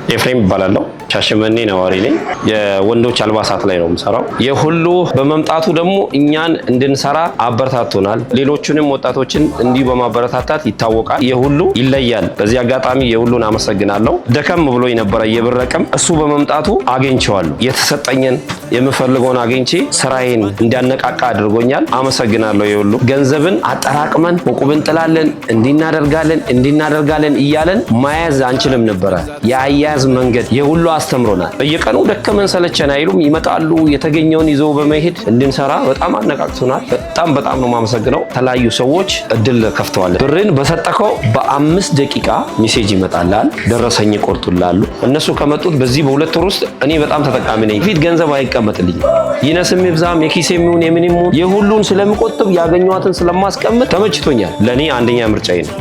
ኤፍሬም ይባላለሁ። ሻሸመኔ ነዋሪ ነኝ። የወንዶች አልባሳት ላይ ነው የምሰራው። የሁሉ በመምጣቱ ደግሞ እኛን እንድንሰራ አበረታቶናል። ሌሎቹንም ወጣቶችን እንዲሁ በማበረታታት ይታወቃል። የሁሉ ይለያል። በዚህ አጋጣሚ የሁሉን አመሰግናለሁ። ደከም ብሎ የነበረ የብር ረቅም እሱ በመምጣቱ አገኝቼዋለሁ። የተሰጠኝን የምፈልገውን አገኝቼ ስራዬን እንዲያነቃቃ አድርጎኛል። አመሰግናለሁ። የሁሉ ገንዘብን አጠራቅመን ዕቁብ እንጥላለን እንዲናደርጋለን እያለን ማያዝ አንችልም ነበረ። የአያያዝ መንገድ የሁሉ አስተምሮናል። በየቀኑ ደከመን ሰለቸን አይሉም። ይመጣሉ። የተገኘውን ይዘው በመሄድ እንድንሰራ በጣም አነቃቅቶናል። በጣም ነው የማመሰግነው። የተለያዩ ሰዎች እድል ከፍተዋል። ብርን በሰጠከው በ5 ደቂቃ ሜሴጅ ይመጣላል፣ ደረሰኝ ይቆርጡላሉ። እነሱ ከመጡት በዚህ በ2 ወር ውስጥ እኔ በጣም ተጠቃሚ ነኝ። ፊት ገንዘብ አይቀመጥልኝም። ይነስም ይብዛም የኪሴም ይሁን የምንም የሁሉን ስለምቆጥብ ያገኘዋትን ስለማስቀምጥ ተመችቶኛል። ለኔ አንደኛ ምርጫዬ ነው።